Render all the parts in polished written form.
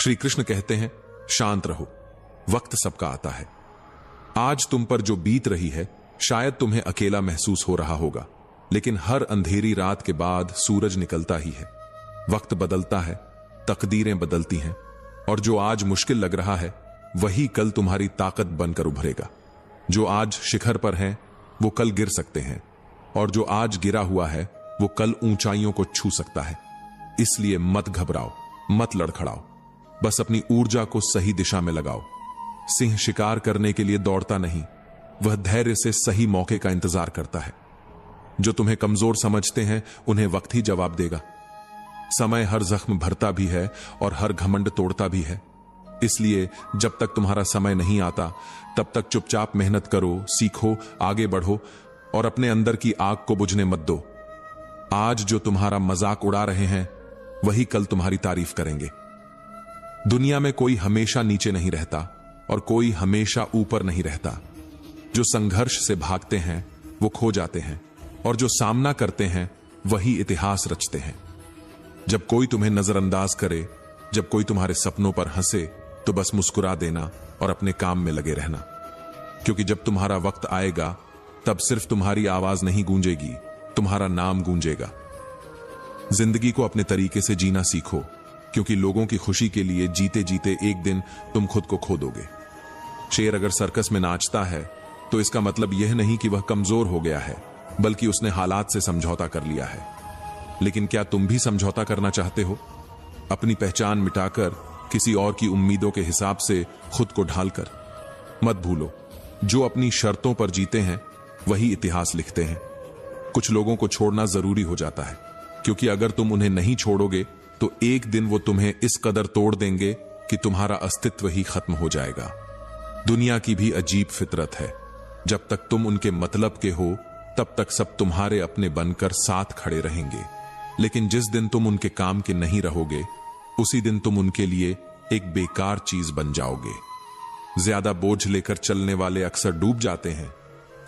श्री कृष्ण कहते हैं, शांत रहो, वक्त सबका आता है। आज तुम पर जो बीत रही है शायद तुम्हें अकेला महसूस हो रहा होगा, लेकिन हर अंधेरी रात के बाद सूरज निकलता ही है। वक्त बदलता है, तकदीरें बदलती हैं, और जो आज मुश्किल लग रहा है वही कल तुम्हारी ताकत बनकर उभरेगा। जो आज शिखर पर है वो कल गिर सकते हैं, और जो आज गिरा हुआ है वो कल ऊंचाइयों को छू सकता है। इसलिए मत घबराओ, मत लड़खड़ाओ, बस अपनी ऊर्जा को सही दिशा में लगाओ। सिंह शिकार करने के लिए दौड़ता नहीं, वह धैर्य से सही मौके का इंतजार करता है। जो तुम्हें कमजोर समझते हैं उन्हें वक्त ही जवाब देगा। समय हर जख्म भरता भी है और हर घमंड तोड़ता भी है। इसलिए जब तक तुम्हारा समय नहीं आता तब तक चुपचाप मेहनत करो, सीखो, आगे बढ़ो और अपने अंदर की आग को बुझने मत दो। आज जो तुम्हारा मजाक उड़ा रहे हैं वही कल तुम्हारी तारीफ करेंगे। दुनिया में कोई हमेशा नीचे नहीं रहता और कोई हमेशा ऊपर नहीं रहता। जो संघर्ष से भागते हैं वो खो जाते हैं, और जो सामना करते हैं वही इतिहास रचते हैं। जब कोई तुम्हें नजरअंदाज करे, जब कोई तुम्हारे सपनों पर हंसे, तो बस मुस्कुरा देना और अपने काम में लगे रहना, क्योंकि जब तुम्हारा वक्त आएगा तब सिर्फ तुम्हारी आवाज नहीं गूंजेगी, तुम्हारा नाम गूंजेगा। जिंदगी को अपने तरीके से जीना सीखो, क्योंकि लोगों की खुशी के लिए जीते जीते एक दिन तुम खुद को खो दोगे। शेर अगर सर्कस में नाचता है तो इसका मतलब यह नहीं कि वह कमजोर हो गया है, बल्कि उसने हालात से समझौता कर लिया है। लेकिन क्या तुम भी समझौता करना चाहते हो? अपनी पहचान मिटाकर किसी और की उम्मीदों के हिसाब से खुद को ढालकर? मत भूलो, जो अपनी शर्तों पर जीते हैं वही इतिहास लिखते हैं। कुछ लोगों को छोड़ना जरूरी हो जाता है, क्योंकि अगर तुम उन्हें नहीं छोड़ोगे तो एक दिन वो तुम्हें इस कदर तोड़ देंगे कि तुम्हारा अस्तित्व ही खत्म हो जाएगा। दुनिया की भी अजीब फितरत है, जब तक तुम उनके मतलब के हो तब तक सब तुम्हारे अपने बनकर साथ खड़े रहेंगे, लेकिन जिस दिन तुम उनके काम के नहीं रहोगे उसी दिन तुम उनके लिए एक बेकार चीज बन जाओगे। ज्यादा बोझ लेकर चलने वाले अक्सर डूब जाते हैं,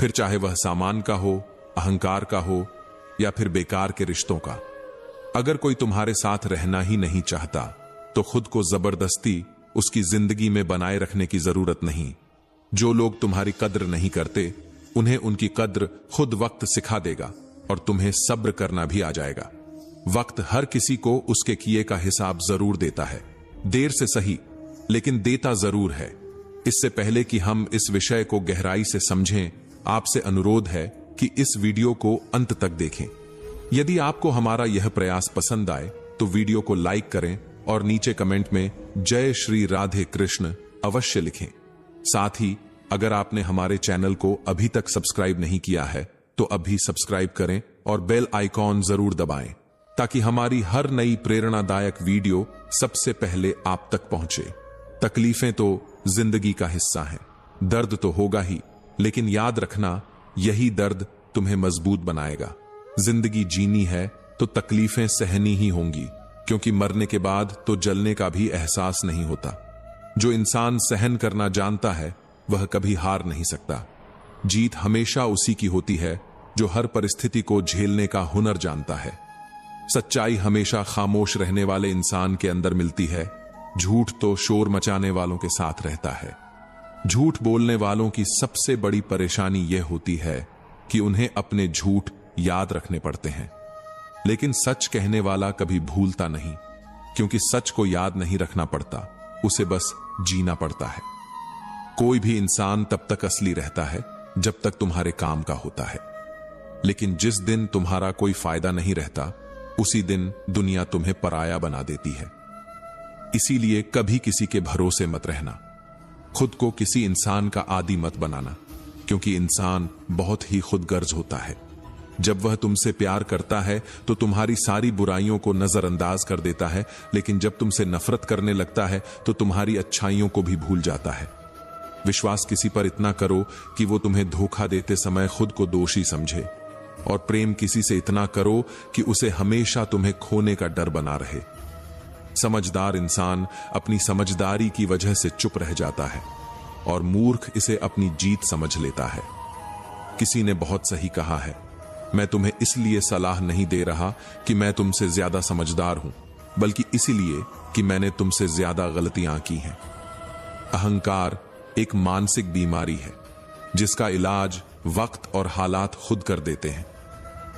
फिर चाहे वह सामान का हो, अहंकार का हो या फिर बेकार के रिश्तों का। अगर कोई तुम्हारे साथ रहना ही नहीं चाहता तो खुद को जबरदस्ती उसकी जिंदगी में बनाए रखने की जरूरत नहीं। जो लोग तुम्हारी कद्र नहीं करते उन्हें उनकी कद्र खुद वक्त सिखा देगा, और तुम्हें सब्र करना भी आ जाएगा। वक्त हर किसी को उसके किए का हिसाब जरूर देता है, देर से सही लेकिन देता जरूर है। इससे पहले कि हम इस विषय को गहराई से समझें, आपसे अनुरोध है कि इस वीडियो को अंत तक देखें। यदि आपको हमारा यह प्रयास पसंद आए तो वीडियो को लाइक करें और नीचे कमेंट में जय श्री राधे कृष्ण अवश्य लिखें। साथ ही अगर आपने हमारे चैनल को अभी तक सब्सक्राइब नहीं किया है तो अभी सब्सक्राइब करें और बेल आइकॉन जरूर दबाएं, ताकि हमारी हर नई प्रेरणादायक वीडियो सबसे पहले आप तक पहुंचे। तकलीफें तो जिंदगी का हिस्सा हैं, दर्द तो होगा ही, लेकिन याद रखना यही दर्द तुम्हें मजबूत बनाएगा। जिंदगी जीनी है तो तकलीफें सहनी ही होंगी, क्योंकि मरने के बाद तो जलने का भी एहसास नहीं होता। जो इंसान सहन करना जानता है वह कभी हार नहीं सकता। जीत हमेशा उसी की होती है जो हर परिस्थिति को झेलने का हुनर जानता है। सच्चाई हमेशा खामोश रहने वाले इंसान के अंदर मिलती है, झूठ तो शोर मचाने वालों के साथ रहता है। झूठ बोलने वालों की सबसे बड़ी परेशानी यह होती है कि उन्हें अपने झूठ याद रखने पड़ते हैं, लेकिन सच कहने वाला कभी भूलता नहीं, क्योंकि सच को याद नहीं रखना पड़ता, उसे बस जीना पड़ता है। कोई भी इंसान तब तक असली रहता है जब तक तुम्हारे काम का होता है, लेकिन जिस दिन तुम्हारा कोई फायदा नहीं रहता उसी दिन दुनिया तुम्हें पराया बना देती है। इसीलिए कभी किसी के भरोसे मत रहना, खुद को किसी इंसान का आदी मत बनाना, क्योंकि इंसान बहुत ही खुदगर्ज होता है। जब वह तुमसे प्यार करता है तो तुम्हारी सारी बुराइयों को नजरअंदाज कर देता है, लेकिन जब तुमसे नफरत करने लगता है तो तुम्हारी अच्छाइयों को भी भूल जाता है। विश्वास किसी पर इतना करो कि वो तुम्हें धोखा देते समय खुद को दोषी समझे, और प्रेम किसी से इतना करो कि उसे हमेशा तुम्हें खोने का डर बना रहे। समझदार इंसान अपनी समझदारी की वजह से चुप रह जाता है, और मूर्ख इसे अपनी जीत समझ लेता है। किसी ने बहुत सही कहा है, मैं तुम्हें इसलिए सलाह नहीं दे रहा कि मैं तुमसे ज्यादा समझदार हूं, बल्कि इसीलिए कि मैंने तुमसे ज्यादा गलतियां की हैं। अहंकार एक मानसिक बीमारी है जिसका इलाज वक्त और हालात खुद कर देते हैं।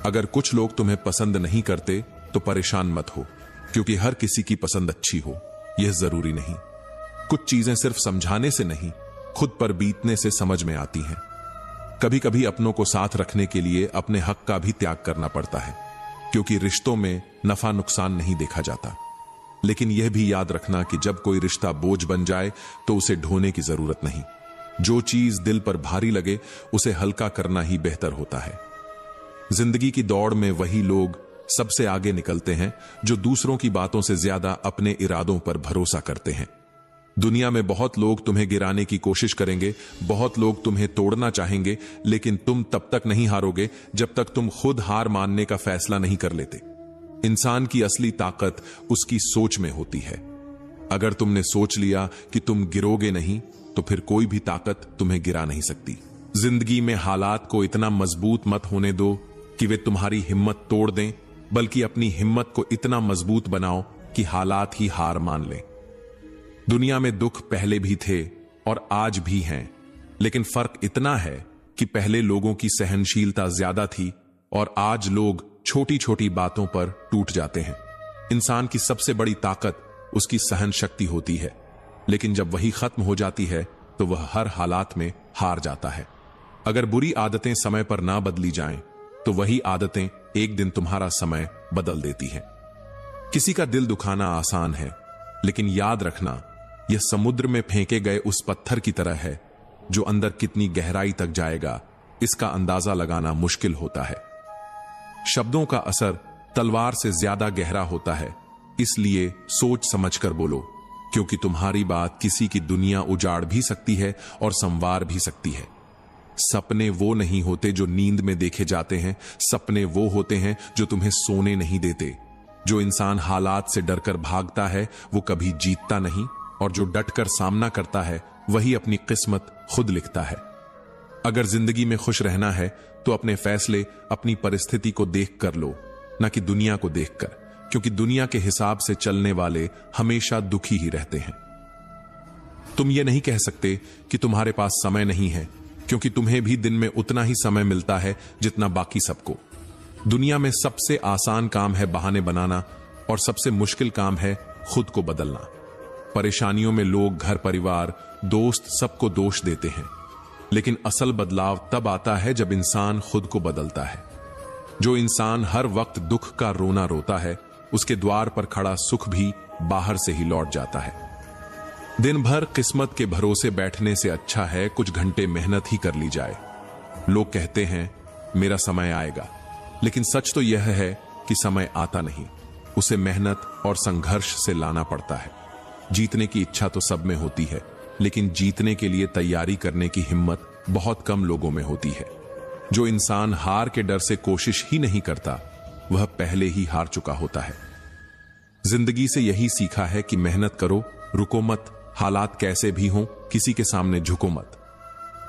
अगर कुछ लोग तुम्हें पसंद नहीं करते तो परेशान मत हो, क्योंकि हर किसी की पसंद अच्छी हो यह जरूरी नहीं। कुछ चीजें सिर्फ समझाने से नहीं, खुद पर बीतने से समझ में आती हैं। कभी कभी अपनों को साथ रखने के लिए अपने हक का भी त्याग करना पड़ता है, क्योंकि रिश्तों में नफा नुकसान नहीं देखा जाता। लेकिन यह भी याद रखना कि जब कोई रिश्ता बोझ बन जाए तो उसे ढोने की जरूरत नहीं। जो चीज दिल पर भारी लगे उसे हल्का करना ही बेहतर होता है। जिंदगी की दौड़ में वही लोग सबसे आगे निकलते हैं जो दूसरों की बातों से ज्यादा अपने इरादों पर भरोसा करते हैं। दुनिया में बहुत लोग तुम्हें गिराने की कोशिश करेंगे, बहुत लोग तुम्हें तोड़ना चाहेंगे, लेकिन तुम तब तक नहीं हारोगे जब तक तुम खुद हार मानने का फैसला नहीं कर लेते। इंसान की असली ताकत उसकी सोच में होती है। अगर तुमने सोच लिया कि तुम गिरोगे नहीं, तो फिर कोई भी ताकत तुम्हें गिरा नहीं सकती। जिंदगी में हालात को इतना मजबूत मत होने दो कि वे तुम्हारी हिम्मत तोड़ दें, बल्कि अपनी हिम्मत को इतना मजबूत बनाओ कि हालात ही हार मान लें। दुनिया में दुख पहले भी थे और आज भी हैं, लेकिन फर्क इतना है कि पहले लोगों की सहनशीलता ज्यादा थी और आज लोग छोटी छोटी बातों पर टूट जाते हैं। इंसान की सबसे बड़ी ताकत उसकी सहन शक्ति होती है, लेकिन जब वही खत्म हो जाती है तो वह हर हालात में हार जाता है। अगर बुरी आदतें समय पर ना बदली जाएं, तो वही आदतें एक दिन तुम्हारा समय बदल देती हैं। किसी का दिल दुखाना आसान है, लेकिन याद रखना यह समुद्र में फेंके गए उस पत्थर की तरह है जो अंदर कितनी गहराई तक जाएगा इसका अंदाजा लगाना मुश्किल होता है। शब्दों का असर तलवार से ज्यादा गहरा होता है, इसलिए सोच समझकर बोलो, क्योंकि तुम्हारी बात किसी की दुनिया उजाड़ भी सकती है और संवार भी सकती है। सपने वो नहीं होते जो नींद में देखे जाते हैं, सपने वो होते हैं जो तुम्हें सोने नहीं देते। जो इंसान हालात से डरकर भागता है वो कभी जीतता नहीं, और जो डटकर सामना करता है वही अपनी किस्मत खुद लिखता है। अगर जिंदगी में खुश रहना है तो अपने फैसले अपनी परिस्थिति को देख कर लो, न कि दुनिया को देखकर, क्योंकि दुनिया के हिसाब से चलने वाले हमेशा दुखी ही रहते हैं। तुम ये नहीं कह सकते कि तुम्हारे पास समय नहीं है, क्योंकि तुम्हें भी दिन में उतना ही समय मिलता है जितना बाकी सबको। दुनिया में सबसे आसान काम है बहाने बनाना और सबसे मुश्किल काम है खुद को बदलना। परेशानियों में लोग घर परिवार दोस्त सबको दोष देते हैं, लेकिन असल बदलाव तब आता है जब इंसान खुद को बदलता है। जो इंसान हर वक्त दुख का रोना रोता है, उसके द्वार पर खड़ा सुख भी बाहर से ही लौट जाता है। दिन भर किस्मत के भरोसे बैठने से अच्छा है कुछ घंटे मेहनत ही कर ली जाए। लोग कहते हैं मेरा समय आएगा, लेकिन सच तो यह है कि समय आता नहीं, उसे मेहनत और संघर्ष से लाना पड़ता है। जीतने की इच्छा तो सब में होती है, लेकिन जीतने के लिए तैयारी करने की हिम्मत बहुत कम लोगों में होती है। जो इंसान हार के डर से कोशिश ही नहीं करता, वह पहले ही हार चुका होता है। जिंदगी से यही सीखा है कि मेहनत करो, रुको मत, हालात कैसे भी हों किसी के सामने झुको मत।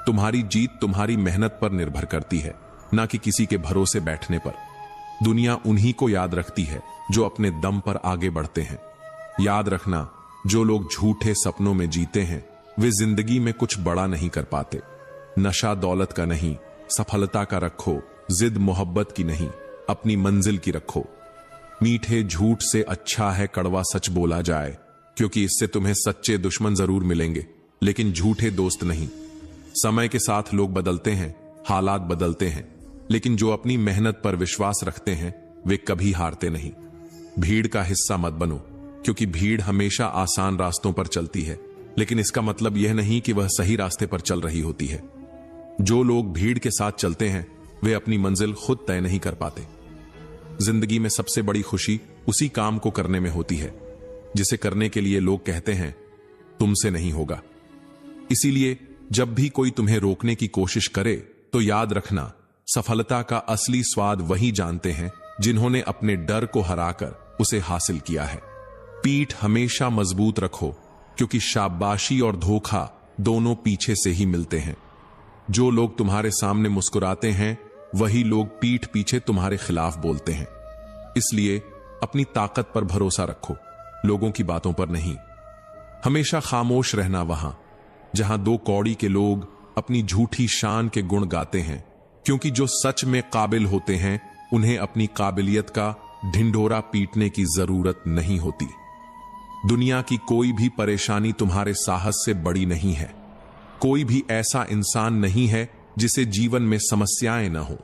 तुम्हारी जीत तुम्हारी मेहनत पर निर्भर करती है, ना कि किसी के भरोसे बैठने पर। दुनिया उन्हीं को याद रखती है जो अपने दम पर आगे बढ़ते हैं। याद रखना, जो लोग झूठे सपनों में जीते हैं वे जिंदगी में कुछ बड़ा नहीं कर पाते। नशा दौलत का नहीं, सफलता का रखो, जिद मोहब्बत की नहीं, अपनी मंजिल की रखो। मीठे झूठ से अच्छा है कड़वा सच बोला जाए, क्योंकि इससे तुम्हें सच्चे दुश्मन जरूर मिलेंगे, लेकिन झूठे दोस्त नहीं। समय के साथ लोग बदलते हैं, हालात बदलते हैं, लेकिन जो अपनी मेहनत पर विश्वास रखते हैं वे कभी हारते नहीं। भीड़ का हिस्सा मत बनो, क्योंकि भीड़ हमेशा आसान रास्तों पर चलती है, लेकिन इसका मतलब यह नहीं कि वह सही रास्ते पर चल रही होती है। जो लोग भीड़ के साथ चलते हैं वे अपनी मंजिल खुद तय नहीं कर पाते। जिंदगी में सबसे बड़ी खुशी उसी काम को करने में होती है जिसे करने के लिए लोग कहते हैं तुमसे नहीं होगा। इसीलिए जब भी कोई तुम्हें रोकने की कोशिश करे तो याद रखना, सफलता का असली स्वाद वही जानते हैं जिन्होंने अपने डर को हराकर उसे हासिल किया है। पीठ हमेशा मजबूत रखो, क्योंकि शाबाशी और धोखा दोनों पीछे से ही मिलते हैं। जो लोग तुम्हारे सामने मुस्कुराते हैं वही लोग पीठ पीछे तुम्हारे खिलाफ बोलते हैं। इसलिए अपनी ताकत पर भरोसा रखो, लोगों की बातों पर नहीं। हमेशा खामोश रहना वहां जहां दो कौड़ी के लोग अपनी झूठी शान के गुण गाते हैं, क्योंकि जो सच में काबिल होते हैं उन्हें अपनी काबिलियत का ढिंढोरा पीटने की जरूरत नहीं होती। दुनिया की कोई भी परेशानी तुम्हारे साहस से बड़ी नहीं है। कोई भी ऐसा इंसान नहीं है जिसे जीवन में समस्याएं न हो।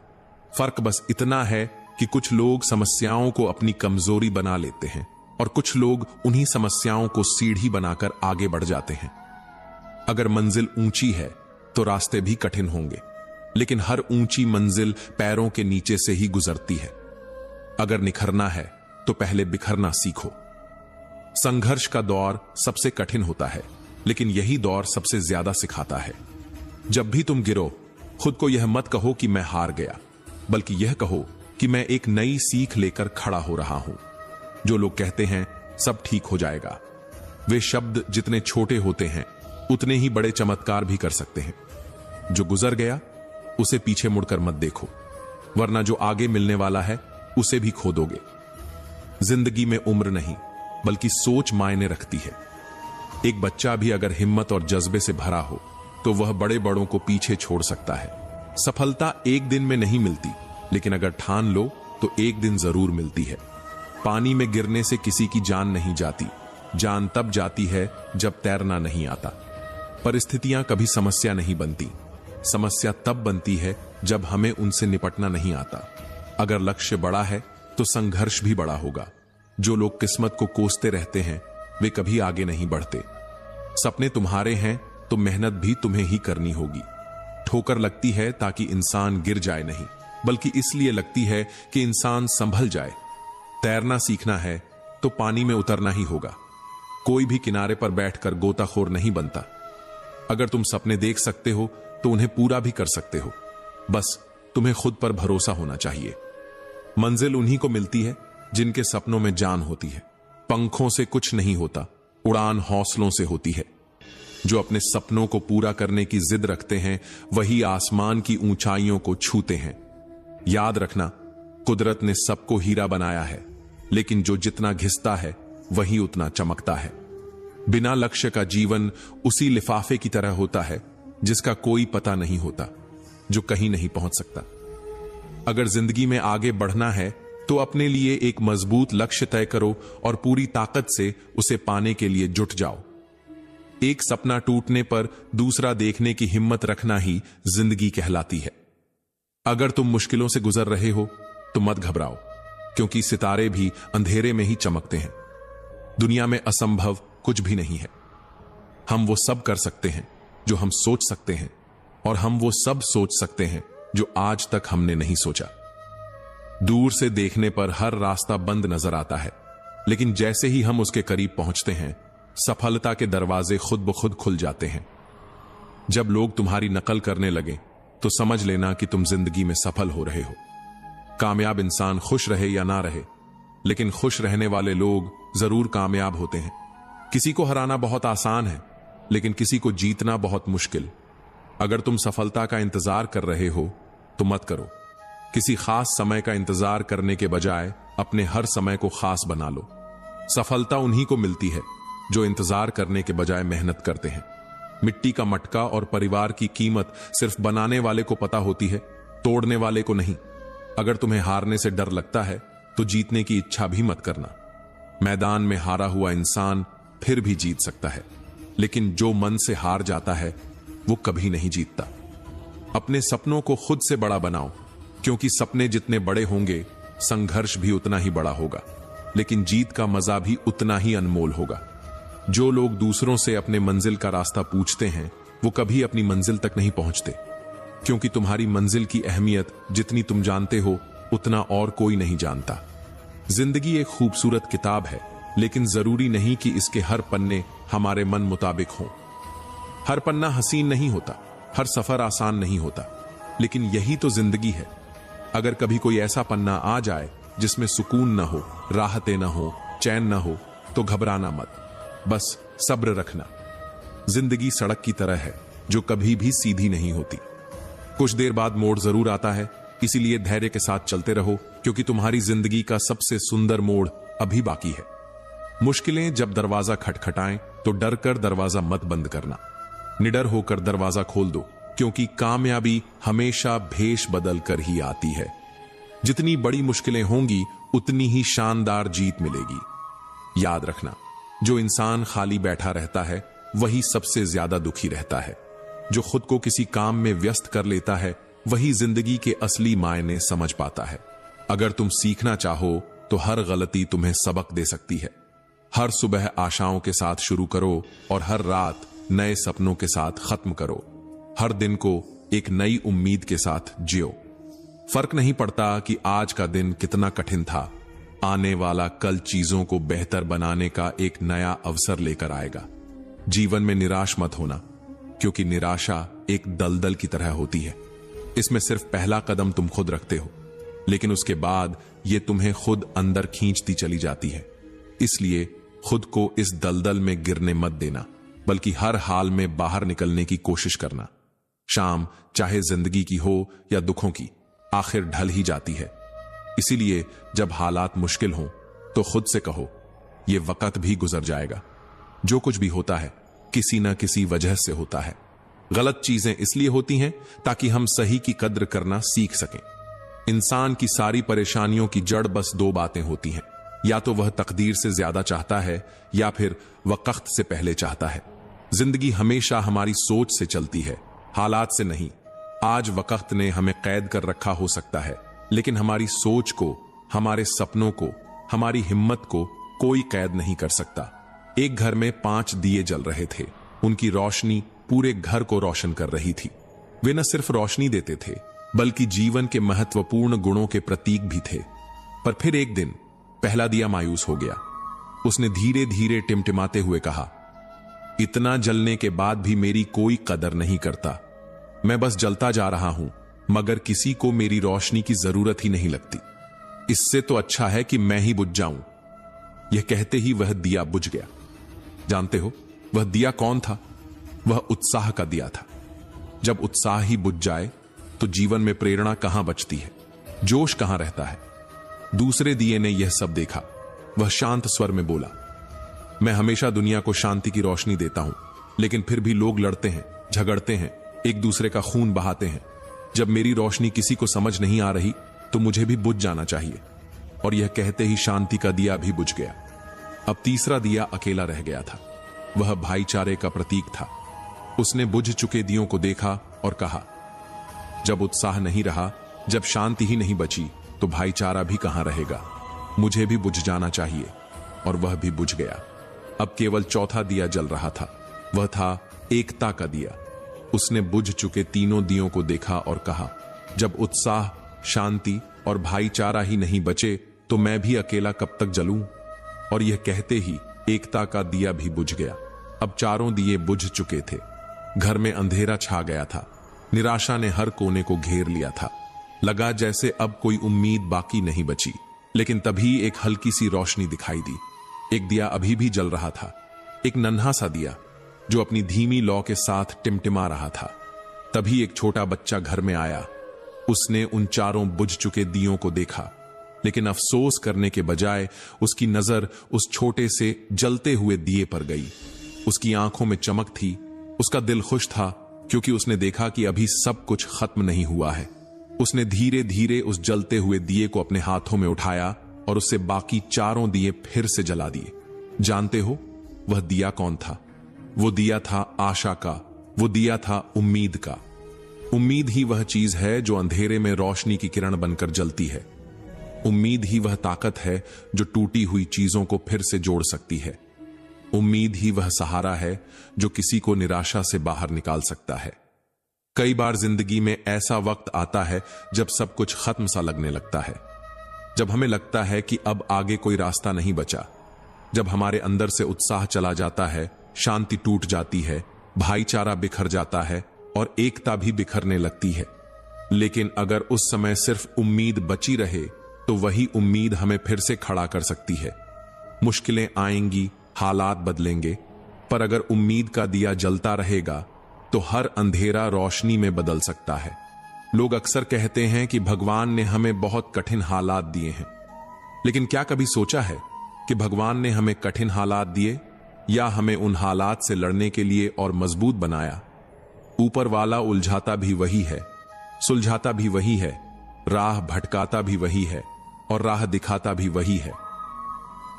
फर्क बस इतना है कि कुछ लोग समस्याओं को अपनी कमजोरी बना लेते हैं और कुछ लोग उन्हीं समस्याओं को सीढ़ी बनाकर आगे बढ़ जाते हैं। अगर मंजिल ऊंची है तो रास्ते भी कठिन होंगे, लेकिन हर ऊंची मंजिल पैरों के नीचे से ही गुजरती है। अगर निखरना है तो पहले बिखरना सीखो। संघर्ष का दौर सबसे कठिन होता है, लेकिन यही दौर सबसे ज्यादा सिखाता है। जब भी तुम गिरो, खुद को यह मत कहो कि मैं हार गया, बल्कि यह कहो कि मैं एक नई सीख लेकर खड़ा हो रहा हूं। जो लोग कहते हैं सब ठीक हो जाएगा, वे शब्द जितने छोटे होते हैं उतने ही बड़े चमत्कार भी कर सकते हैं। जो गुजर गया उसे पीछे मुड़कर मत देखो, वरना जो आगे मिलने वाला है उसे भी खो दोगे। जिंदगी में उम्र नहीं बल्कि सोच मायने रखती है। एक बच्चा भी अगर हिम्मत और जज्बे से भरा हो तो वह बड़े बड़ों को पीछे छोड़ सकता है। सफलता एक दिन में नहीं मिलती, लेकिन अगर ठान लो तो एक दिन जरूर मिलती है। पानी में गिरने से किसी की जान नहीं जाती, जान तब जाती है जब तैरना नहीं आता। परिस्थितियां कभी समस्या नहीं बनती, समस्या तब बनती है जब हमें उनसे निपटना नहीं आता। अगर लक्ष्य बड़ा है तो संघर्ष भी बड़ा होगा। जो लोग किस्मत को कोसते रहते हैं वे कभी आगे नहीं बढ़ते। सपने तुम्हारे हैं तो मेहनत भी तुम्हें ही करनी होगी। ठोकर लगती है ताकि इंसान गिर जाए नहीं, बल्कि इसलिए लगती है कि इंसान संभल जाए। तैरना सीखना है तो पानी में उतरना ही होगा। कोई भी किनारे पर बैठकर गोताखोर नहीं बनता। अगर तुम सपने देख सकते हो तो उन्हें पूरा भी कर सकते हो, बस तुम्हें खुद पर भरोसा होना चाहिए। मंजिल उन्हीं को मिलती है जिनके सपनों में जान होती है। पंखों से कुछ नहीं होता, उड़ान हौसलों से होती है। जो अपने सपनों को पूरा करने की जिद रखते हैं वही आसमान की ऊंचाइयों को छूते हैं। याद रखना, कुदरत ने सबको हीरा बनाया है, लेकिन जो जितना घिसता है वही उतना चमकता है। बिना लक्ष्य का जीवन उसी लिफाफे की तरह होता है जिसका कोई पता नहीं होता, जो कहीं नहीं पहुंच सकता। अगर जिंदगी में आगे बढ़ना है तो अपने लिए एक मजबूत लक्ष्य तय करो और पूरी ताकत से उसे पाने के लिए जुट जाओ। एक सपना टूटने पर दूसरा देखने की हिम्मत रखना ही जिंदगी कहलाती है। अगर तुम मुश्किलों से गुजर रहे हो तो मत घबराओ, क्योंकि सितारे भी अंधेरे में ही चमकते हैं। दुनिया में असंभव कुछ भी नहीं है। हम वो सब कर सकते हैं जो हम सोच सकते हैं, और हम वो सब सोच सकते हैं जो आज तक हमने नहीं सोचा। दूर से देखने पर हर रास्ता बंद नजर आता है, लेकिन जैसे ही हम उसके करीब पहुंचते हैं सफलता के दरवाजे खुद ब खुद खुल जाते हैं। जब लोग तुम्हारी नकल करने लगे तो समझ लेना कि तुम जिंदगी में सफल हो रहे हो। कामयाब इंसान खुश रहे या ना रहे, लेकिन खुश रहने वाले लोग जरूर कामयाब होते हैं। किसी को हराना बहुत आसान है, लेकिन किसी को जीतना बहुत मुश्किल। अगर तुम सफलता का इंतजार कर रहे हो तो मत करो। किसी खास समय का इंतजार करने के बजाय अपने हर समय को खास बना लो। सफलता उन्हीं को मिलती है जो इंतजार करने के बजाय मेहनत करते हैं। मिट्टी का मटका और परिवार की कीमत सिर्फ बनाने वाले को पता होती है, तोड़ने वाले को नहीं। अगर तुम्हें हारने से डर लगता है तो जीतने की इच्छा भी मत करना। मैदान में हारा हुआ इंसान फिर भी जीत सकता है, लेकिन जो मन से हार जाता है वो कभी नहीं जीतता। अपने सपनों को खुद से बड़ा बनाओ, क्योंकि सपने जितने बड़े होंगे संघर्ष भी उतना ही बड़ा होगा, लेकिन जीत का मजा भी उतना ही अनमोल होगा। जो लोग दूसरों से अपने मंजिल का रास्ता पूछते हैं वो कभी अपनी मंजिल तक नहीं पहुंचते, क्योंकि तुम्हारी मंजिल की अहमियत जितनी तुम जानते हो उतना और कोई नहीं जानता। जिंदगी एक खूबसूरत किताब है, लेकिन जरूरी नहीं कि इसके हर पन्ने हमारे मन मुताबिक हों। हर पन्ना हसीन नहीं होता, हर सफर आसान नहीं होता, लेकिन यही तो जिंदगी है। अगर कभी कोई ऐसा पन्ना आ जाए जिसमें सुकून न हो, राहतें न हो, चैन न हो, तो घबराना मत, बस सब्र रखना। जिंदगी सड़क की तरह है जो कभी भी सीधी नहीं होती। कुछ देर बाद मोड़ जरूर आता है, इसीलिए धैर्य के साथ चलते रहो, क्योंकि तुम्हारी जिंदगी का सबसे सुंदर मोड़ अभी बाकी है। मुश्किलें जब दरवाजा खटखटाएं तो डर कर दरवाजा मत बंद करना, निडर होकर दरवाजा खोल दो, क्योंकि कामयाबी हमेशा भेष बदल कर ही आती है। जितनी बड़ी मुश्किलें होंगी उतनी ही शानदार जीत मिलेगी। याद रखना, जो इंसान खाली बैठा रहता है वही सबसे ज्यादा दुखी रहता है। जो खुद को किसी काम में व्यस्त कर लेता है वही जिंदगी के असली मायने समझ पाता है। अगर तुम सीखना चाहो तो हर गलती तुम्हें सबक दे सकती है। हर सुबह आशाओं के साथ शुरू करो और हर रात नए सपनों के साथ खत्म करो। हर दिन को एक नई उम्मीद के साथ जियो। फर्क नहीं पड़ता कि आज का दिन कितना कठिन था, आने वाला कल चीजों को बेहतर बनाने का एक नया अवसर लेकर आएगा। जीवन में निराश मत होना, क्योंकि निराशा एक दलदल की तरह होती है। इसमें सिर्फ पहला कदम तुम खुद रखते हो, लेकिन उसके बाद यह तुम्हें खुद अंदर खींचती चली जाती है। इसलिए खुद को इस दलदल में गिरने मत देना, बल्कि हर हाल में बाहर निकलने की कोशिश करना। शाम चाहे जिंदगी की हो या दुखों की, आखिर ढल ही जाती है। इसीलिए जब हालात मुश्किल हों तो खुद से कहो, यह वक्त भी गुजर जाएगा। जो कुछ भी होता है किसी न किसी वजह से होता है। गलत चीजें इसलिए होती हैं ताकि हम सही की कद्र करना सीख सकें। इंसान की सारी परेशानियों की जड़ बस दो बातें होती हैं, या तो वह तकदीर से ज्यादा चाहता है या फिर वक्त से पहले चाहता है। जिंदगी हमेशा हमारी सोच से चलती है, हालात से नहीं। आज वक्त ने हमें कैद कर रखा हो सकता है, लेकिन हमारी सोच को, हमारे सपनों को, हमारी हिम्मत को कोई कैद नहीं कर सकता। एक घर में 5 दिए जल रहे थे। उनकी रोशनी पूरे घर को रोशन कर रही थी। वे न सिर्फ रोशनी देते थे, बल्कि जीवन के महत्वपूर्ण गुणों के प्रतीक भी थे। पर फिर एक दिन पहला दिया मायूस हो गया। उसने धीरे धीरे टिमटिमाते हुए कहा, इतना जलने के बाद भी मेरी कोई कदर नहीं करता। मैं बस जलता जा रहा हूं, मगर किसी को मेरी रोशनी की जरूरत ही नहीं लगती। इससे तो अच्छा है कि मैं ही बुझ जाऊं। यह कहते ही वह दिया बुझ गया। जानते हो वह दिया कौन था? वह उत्साह का दिया था। जब उत्साह ही बुझ जाए तो जीवन में प्रेरणा कहां बचती है, जोश कहां रहता है। दूसरे दिए ने यह सब देखा। वह शांत स्वर में बोला, मैं हमेशा दुनिया को शांति की रोशनी देता हूं, लेकिन फिर भी लोग लड़ते हैं, झगड़ते हैं, एक दूसरे का खून बहाते हैं। जब मेरी रोशनी किसी को समझ नहीं आ रही तो मुझे भी बुझ जाना चाहिए। और यह कहते ही शांति का दिया भी बुझ गया। अब तीसरा दिया अकेला रह गया था। वह भाईचारे का प्रतीक था। उसने बुझ चुके दियों को देखा और कहा, जब उत्साह नहीं रहा, जब शांति ही नहीं बची, तो भाईचारा भी कहां रहेगा। मुझे भी बुझ जाना चाहिए। और वह भी बुझ गया। अब केवल चौथा दिया जल रहा था। वह था एकता का दिया। उसने बुझ चुके तीनों दियों को देखा और कहा, जब उत्साह, शांति और भाईचारा ही नहीं बचे तो मैं भी अकेला कब तक जलूं। और यह कहते ही एकता का दिया भी बुझ गया। अब चारों दिए बुझ चुके थे। घर में अंधेरा छा गया था। निराशा ने हर कोने को घेर लिया था। लगा जैसे अब कोई उम्मीद बाकी नहीं बची। लेकिन तभी एक हल्की सी रोशनी दिखाई दी। एक दिया अभी भी जल रहा था, एक नन्हा सा दिया जो अपनी धीमी लौ के साथ टिमटिमा रहा था। तभी एक छोटा बच्चा घर में आया। उसने उन चारों बुझ चुके दियों को देखा, लेकिन अफसोस करने के बजाय उसकी नजर उस छोटे से जलते हुए दिए पर गई। उसकी आंखों में चमक थी। उसका दिल खुश था, क्योंकि उसने देखा कि अभी सब कुछ खत्म नहीं हुआ है। उसने धीरे धीरे उस जलते हुए दिए को अपने हाथों में उठाया और उससे बाकी चारों दिए फिर से जला दिए। जानते हो वह दिया कौन था? वो दिया था आशा का। वो दिया था उम्मीद का। उम्मीद ही वह चीज है जो अंधेरे में रोशनी की किरण बनकर जलती है। उम्मीद ही वह ताकत है जो टूटी हुई चीजों को फिर से जोड़ सकती है। उम्मीद ही वह सहारा है जो किसी को निराशा से बाहर निकाल सकता है। कई बार जिंदगी में ऐसा वक्त आता है जब सब कुछ खत्म सा लगने लगता है, जब हमें लगता है कि अब आगे कोई रास्ता नहीं बचा, जब हमारे अंदर से उत्साह चला जाता है, शांति टूट जाती है, भाईचारा बिखर जाता है और एकता भी बिखरने लगती है। लेकिन अगर उस समय सिर्फ उम्मीद बची रहे तो वही उम्मीद हमें फिर से खड़ा कर सकती है। मुश्किलें आएंगी, हालात बदलेंगे, पर अगर उम्मीद का दिया जलता रहेगा तो हर अंधेरा रोशनी में बदल सकता है। लोग अक्सर कहते हैं कि भगवान ने हमें बहुत कठिन हालात दिए हैं, लेकिन क्या कभी सोचा है कि भगवान ने हमें कठिन हालात दिए या हमें उन हालात से लड़ने के लिए और मजबूत बनाया? ऊपर वाला उलझाता भी वही है, सुलझाता भी वही है, राह भटकाता भी वही है और राह दिखाता भी वही है।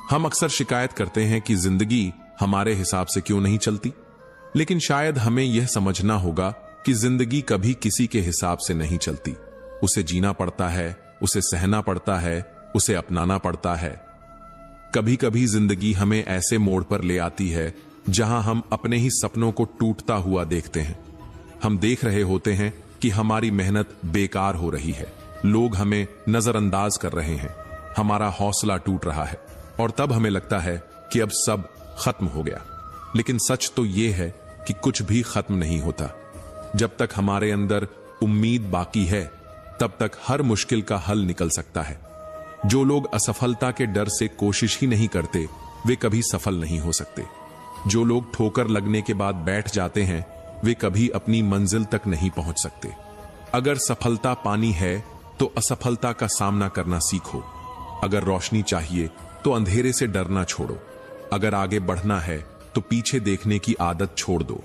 हम अक्सर शिकायत करते हैं कि जिंदगी हमारे हिसाब से क्यों नहीं चलती, लेकिन शायद हमें यह समझना होगा कि जिंदगी कभी किसी के हिसाब से नहीं चलती। उसे जीना पड़ता है, उसे सहना पड़ता है, उसे अपनाना पड़ता है। कभी कभी जिंदगी हमें ऐसे मोड़ पर ले आती है जहां हम अपने ही सपनों को टूटता हुआ देखते हैं। हम देख रहे होते हैं कि हमारी मेहनत बेकार हो रही है, लोग हमें नजरअंदाज कर रहे हैं, हमारा हौसला टूट रहा है और तब हमें लगता है कि अब सब खत्म हो गया। लेकिन सच तो यह है कि कुछ भी खत्म नहीं होता। जब तक हमारे अंदर उम्मीद बाकी है तब तक हर मुश्किल का हल निकल सकता है। जो लोग असफलता के डर से कोशिश ही नहीं करते वे कभी सफल नहीं हो सकते। जो लोग ठोकर लगने के बाद बैठ जाते हैं वे कभी अपनी मंजिल तक नहीं पहुंच सकते। अगर सफलता पानी है तो असफलता का सामना करना सीखो। अगर रोशनी चाहिए तो अंधेरे से डरना छोड़ो। अगर आगे बढ़ना है तो पीछे देखने की आदत छोड़ दो।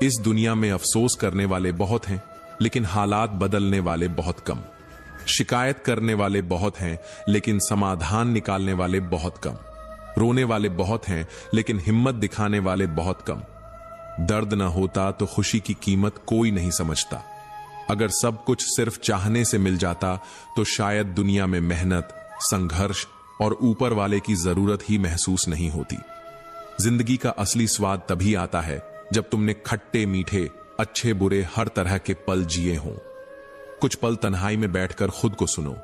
इस दुनिया में अफसोस करने वाले बहुत हैं, लेकिन हालात बदलने वाले बहुत कम। शिकायत करने वाले बहुत हैं, लेकिन समाधान निकालने वाले बहुत कम। रोने वाले बहुत हैं, लेकिन हिम्मत दिखाने वाले बहुत कम। दर्द न होता तो खुशी की कीमत कोई नहीं समझता। अगर सब कुछ सिर्फ चाहने से मिल जाता तो शायद दुनिया में मेहनत, संघर्ष और ऊपर वाले की जरूरत ही महसूस नहीं होती। जिंदगी का असली स्वाद तभी आता है जब तुमने खट्टे मीठे, अच्छे बुरे हर तरह के पल जिए हों। कुछ पल तन्हाई में बैठकर खुद को सुनो,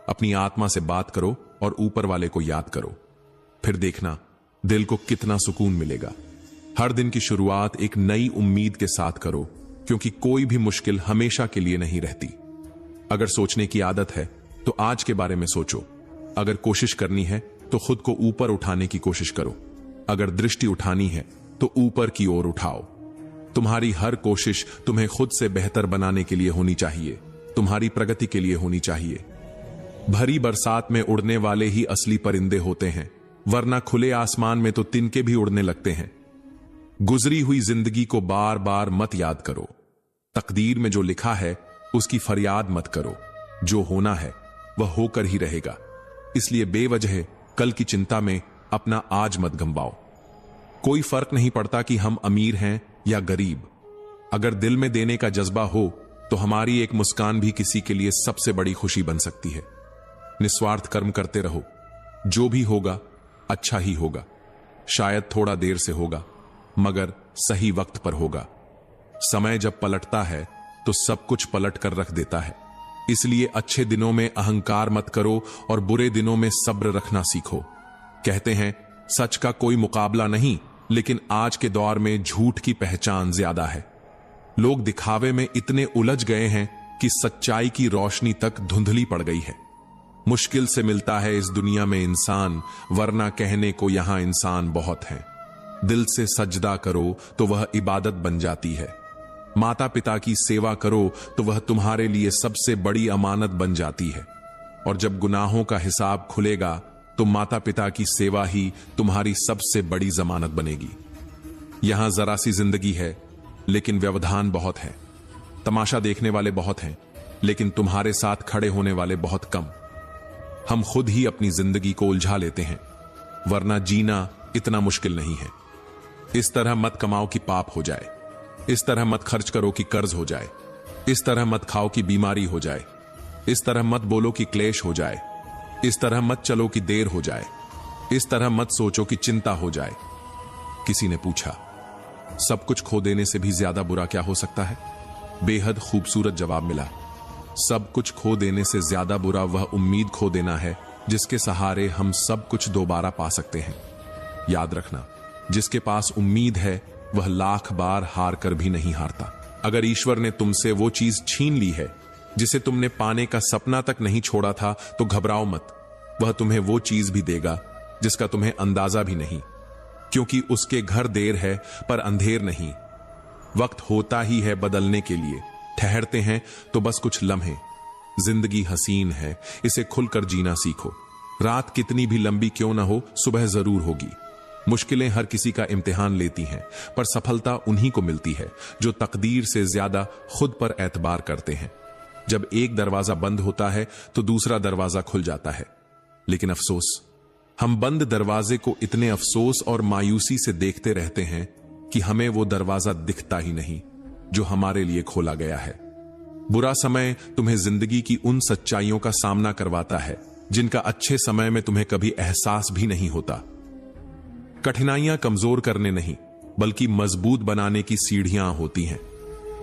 अपनी आत्मा से बात करो और ऊपर वाले को याद करो। फिर देखना दिल को कितना सुकून मिलेगा। हर दिन की शुरुआत एक नई उम्मीद के साथ करो, क्योंकि कोई भी मुश्किल हमेशा के लिए नहीं रहती। अगर सोचने की आदत है तो आज के बारे में सोचो। अगर कोशिश करनी है तो खुद को ऊपर उठाने की कोशिश करो। अगर दृष्टि उठानी है तो ऊपर की ओर उठाओ। तुम्हारी हर कोशिश तुम्हें खुद से बेहतर बनाने के लिए होनी चाहिए, तुम्हारी प्रगति के लिए होनी चाहिए। भरी बरसात में उड़ने वाले ही असली परिंदे होते हैं, वरना खुले आसमान में तो तिनके भी उड़ने लगते हैं। गुजरी हुई जिंदगी को बार बार मत याद करो। तकदीर में जो लिखा है उसकी फरियाद मत करो। जो होना है वह होकर ही रहेगा। इसलिए बेवजह कल की चिंता में अपना आज मत गंवाओ। कोई फर्क नहीं पड़ता कि हम अमीर हैं या गरीब। अगर दिल में देने का जज्बा हो तो हमारी एक मुस्कान भी किसी के लिए सबसे बड़ी खुशी बन सकती है। निस्वार्थ कर्म करते रहो। जो भी होगा अच्छा ही होगा। शायद थोड़ा देर से होगा, मगर सही वक्त पर होगा। समय जब पलटता है तो सब कुछ पलट कर रख देता है। इसलिए अच्छे दिनों में अहंकार मत करो और बुरे दिनों में सब्र रखना सीखो। कहते हैं सच का कोई मुकाबला नहीं, लेकिन आज के दौर में झूठ की पहचान ज्यादा है। लोग दिखावे में इतने उलझ गए हैं कि सच्चाई की रोशनी तक धुंधली पड़ गई है। मुश्किल से मिलता है इस दुनिया में इंसान, वरना कहने को यहां इंसान बहुत हैं। दिल से सजदा करो तो वह इबादत बन जाती है। माता पिता की सेवा करो तो वह तुम्हारे लिए सबसे बड़ी अमानत बन जाती है। और जब गुनाहों का हिसाब खुलेगा तो माता पिता की सेवा ही तुम्हारी सबसे बड़ी जमानत बनेगी। यहां जरा सी जिंदगी है, लेकिन व्यवधान बहुत है। तमाशा देखने वाले बहुत हैं, लेकिन तुम्हारे साथ खड़े होने वाले बहुत कम। हम खुद ही अपनी जिंदगी को उलझा लेते हैं, वरना जीना इतना मुश्किल नहीं है। इस तरह मत कमाओ कि पाप हो जाए। इस तरह मत खर्च करो कि कर्ज हो जाए। इस तरह मत खाओ कि बीमारी हो जाए। इस तरह मत बोलो कि क्लेश हो जाए। इस तरह मत चलो कि देर हो जाए। इस तरह मत सोचो कि चिंता हो जाए। किसी ने पूछा, सब कुछ खो देने से भी ज्यादा बुरा क्या हो सकता है? बेहद खूबसूरत जवाब मिला, सब कुछ खो देने से ज्यादा बुरा वह उम्मीद खो देना है जिसके सहारे हम सब कुछ दोबारा पा सकते हैं। याद रखना, जिसके पास उम्मीद है वह लाख बार हार कर भी नहीं हारता। अगर ईश्वर ने तुमसे वो चीज छीन ली है जिसे तुमने पाने का सपना तक नहीं छोड़ा था तो घबराओ मत। वह तुम्हें वो चीज भी देगा जिसका तुम्हें अंदाजा भी नहीं, क्योंकि उसके घर देर है पर अंधेर नहीं। वक्त होता ही है बदलने के लिए, ठहरते हैं तो बस कुछ लम्हे। जिंदगी हसीन है, इसे खुलकर जीना सीखो। रात कितनी भी लंबी क्यों ना हो, सुबह जरूर होगी। मुश्किलें हर किसी का इम्तिहान लेती हैं, पर सफलता उन्हीं को मिलती है जो तकदीर से ज्यादा खुद पर एतबार करते हैं। जब एक दरवाजा बंद होता है तो दूसरा दरवाजा खुल जाता है, लेकिन अफसोस, हम बंद दरवाजे को इतने अफसोस और मायूसी से देखते रहते हैं कि हमें वो दरवाजा दिखता ही नहीं जो हमारे लिए खोला गया है। बुरा समय तुम्हें जिंदगी की उन सच्चाइयों का सामना करवाता है जिनका अच्छे समय में तुम्हें कभी एहसास भी नहीं होता। कठिनाइयां कमजोर करने नहीं, बल्कि मजबूत बनाने की सीढ़ियां होती हैं।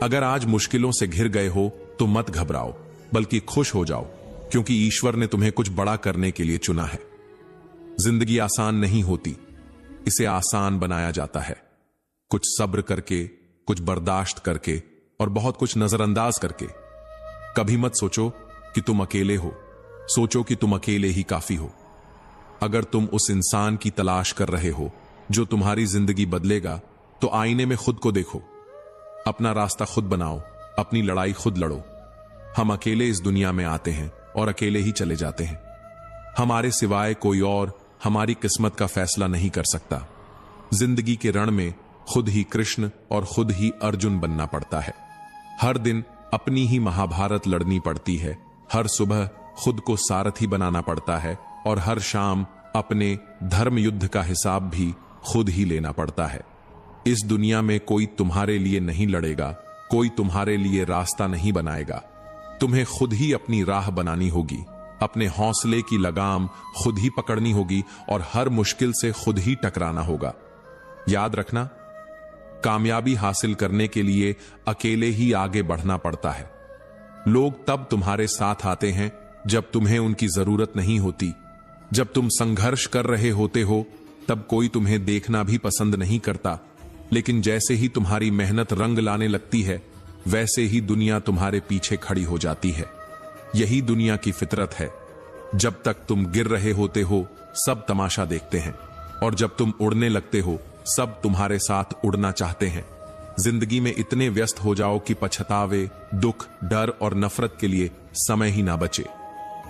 अगर आज मुश्किलों से घिर गए हो तो मत घबराओ, बल्कि खुश हो जाओ, क्योंकि ईश्वर ने तुम्हें कुछ बड़ा करने के लिए चुना है। जिंदगी आसान नहीं होती, इसे आसान बनाया जाता है। कुछ सब्र करके, कुछ बर्दाश्त करके और बहुत कुछ नजरअंदाज करके। कभी मत सोचो कि तुम अकेले हो, सोचो कि तुम अकेले ही काफी हो। अगर तुम उस इंसान की तलाश कर रहे हो जो तुम्हारी जिंदगी बदलेगा, तो आईने में खुद को देखो, अपना रास्ता खुद बनाओ, अपनी लड़ाई खुद लड़ो। हम अकेले इस दुनिया में आते हैं और अकेले ही चले जाते हैं। हमारे सिवाय कोई और हमारी किस्मत का फैसला नहीं कर सकता। जिंदगी के रण में खुद ही कृष्ण और खुद ही अर्जुन बनना पड़ता है। हर दिन अपनी ही महाभारत लड़नी पड़ती है। हर सुबह खुद को सारथी बनाना पड़ता है और हर शाम अपने धर्म युद्ध का हिसाब भी खुद ही लेना पड़ता है। इस दुनिया में कोई तुम्हारे लिए नहीं लड़ेगा, कोई तुम्हारे लिए रास्ता नहीं बनाएगा। तुम्हें खुद ही अपनी राह बनानी होगी, अपने हौसले की लगाम खुद ही पकड़नी होगी और हर मुश्किल से खुद ही टकराना होगा। याद रखना, कामयाबी हासिल करने के लिए अकेले ही आगे बढ़ना पड़ता है। लोग तब तुम्हारे साथ आते हैं जब तुम्हें उनकी जरूरत नहीं होती। जब तुम संघर्ष कर रहे होते हो तब कोई तुम्हें देखना भी पसंद नहीं करता, लेकिन जैसे ही तुम्हारी मेहनत रंग लाने लगती है, वैसे ही दुनिया तुम्हारे पीछे खड़ी हो जाती है। यही दुनिया की फितरत है। जब तक तुम गिर रहे होते हो, सब तमाशा देखते हैं, और जब तुम उड़ने लगते हो, सब तुम्हारे साथ उड़ना चाहते हैं। जिंदगी में इतने व्यस्त हो जाओ कि पछतावे, दुख, डर और नफरत के लिए समय ही ना बचे।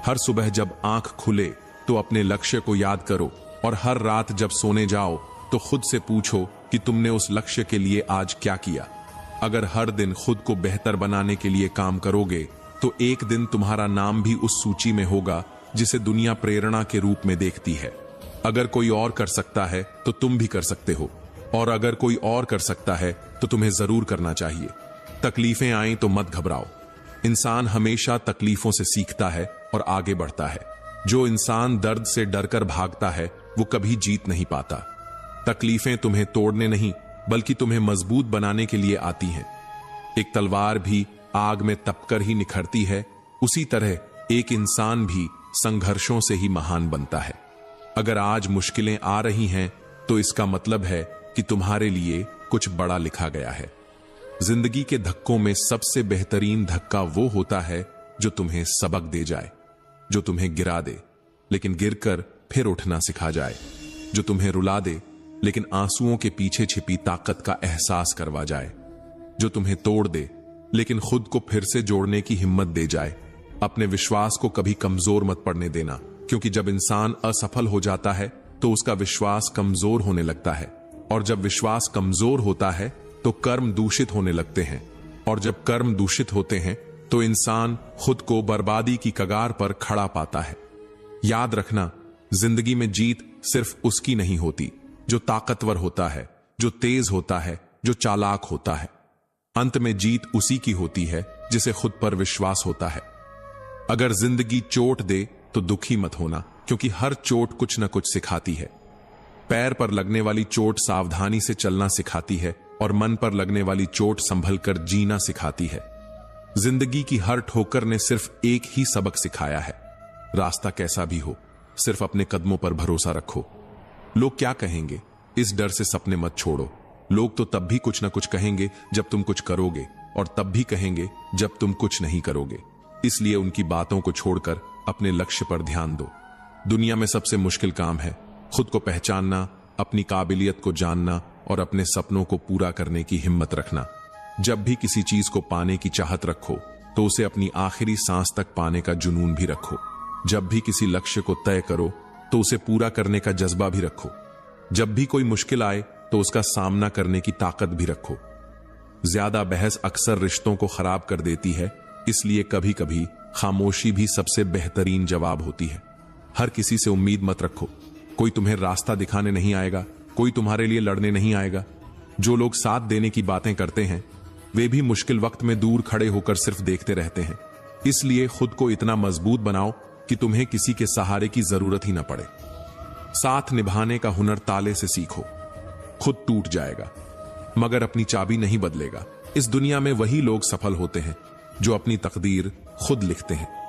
हर सुबह जब आंख खुले तो अपने लक्ष्य को याद करो, और हर रात जब सोने जाओ तो खुद से पूछो कि तुमने उस लक्ष्य के लिए आज क्या किया। अगर हर दिन खुद को बेहतर बनाने के लिए काम करोगे तो एक दिन तुम्हारा नाम भी उस सूची में होगा जिसे दुनिया प्रेरणा के रूप में देखती है। अगर कोई और कर सकता है तो तुम भी कर सकते हो, और अगर कोई और कर सकता है तो तुम्हें जरूर करना चाहिए। तकलीफें आएं तो मत घबराओ। इंसान हमेशा तकलीफों से सीखता है और आगे बढ़ता है। जो इंसान दर्द से डरकर भागता है वो कभी जीत नहीं पाता। तकलीफें तुम्हें तोड़ने नहीं, बल्कि तुम्हें मजबूत बनाने के लिए आती हैं। एक तलवार भी आग में तपकर ही निखरती है, उसी तरह एक इंसान भी संघर्षों से ही महान बनता है। अगर आज मुश्किलें आ रही हैं तो इसका मतलब है कि तुम्हारे लिए कुछ बड़ा लिखा गया है। जिंदगी के धक्कों में सबसे बेहतरीन धक्का वो होता है जो तुम्हें सबक दे जाए, जो तुम्हें गिरा दे लेकिन गिरकर फिर उठना सिखा जाए, जो तुम्हें रुला दे लेकिन आंसुओं के पीछे छिपी ताकत का एहसास करवा जाए, जो तुम्हें तोड़ दे लेकिन खुद को फिर से जोड़ने की हिम्मत दे जाए। अपने विश्वास को कभी कमजोर मत पड़ने देना, क्योंकि जब इंसान असफल हो जाता है तो उसका विश्वास कमजोर होने लगता है, और जब विश्वास कमजोर होता है तो कर्म दूषित होने लगते हैं, और जब कर्म दूषित होते हैं तो इंसान खुद को बर्बादी की कगार पर खड़ा पाता है। याद रखना, जिंदगी में जीत सिर्फ उसकी नहीं होती जो ताकतवर होता है, जो तेज होता है, जो चालाक होता है। अंत में जीत उसी की होती है जिसे खुद पर विश्वास होता है। अगर जिंदगी चोट दे तो दुखी मत होना, क्योंकि हर चोट कुछ न कुछ सिखाती है। पैर पर लगने वाली चोट सावधानी से चलना सिखाती है, और मन पर लगने वाली चोट संभल कर जीना सिखाती है। जिंदगी की हर ठोकर ने सिर्फ एक ही सबक सिखाया है, रास्ता कैसा भी हो, सिर्फ अपने कदमों पर भरोसा रखो। लोग क्या कहेंगे, इस डर से सपने मत छोड़ो। लोग तो तब भी कुछ न कुछ कहेंगे जब तुम कुछ करोगे, और तब भी कहेंगे जब तुम कुछ नहीं करोगे। इसलिए उनकी बातों को छोड़कर अपने लक्ष्य पर ध्यान दो। दुनिया में सबसे मुश्किल काम है खुद को पहचानना, अपनी काबिलियत को जानना और अपने सपनों को पूरा करने की हिम्मत रखना। जब भी किसी चीज को पाने की चाहत रखो तो उसे अपनी आखिरी सांस तक पाने का जुनून भी रखो। जब भी किसी लक्ष्य को तय करो तो उसे पूरा करने का जज्बा भी रखो। जब भी कोई मुश्किल आए तो उसका सामना करने की ताकत भी रखो। ज्यादा बहस अक्सर रिश्तों को खराब कर देती है, इसलिए कभी कभी खामोशी भी सबसे बेहतरीन जवाब होती है। हर किसी से उम्मीद मत रखो। कोई तुम्हें रास्ता दिखाने नहीं आएगा, कोई तुम्हारे लिए लड़ने नहीं आएगा। जो लोग साथ देने की बातें करते हैं वे भी मुश्किल वक्त में दूर खड़े होकर सिर्फ देखते रहते हैं। इसलिए खुद को इतना मजबूत बनाओ कि तुम्हें किसी के सहारे की जरूरत ही न पड़े। साथ निभाने का हुनर ताले से सीखो। खुद टूट जाएगा मगर अपनी चाबी नहीं बदलेगा। इस दुनिया में वही लोग सफल होते हैं जो अपनी तकदीर खुद लिखते हैं।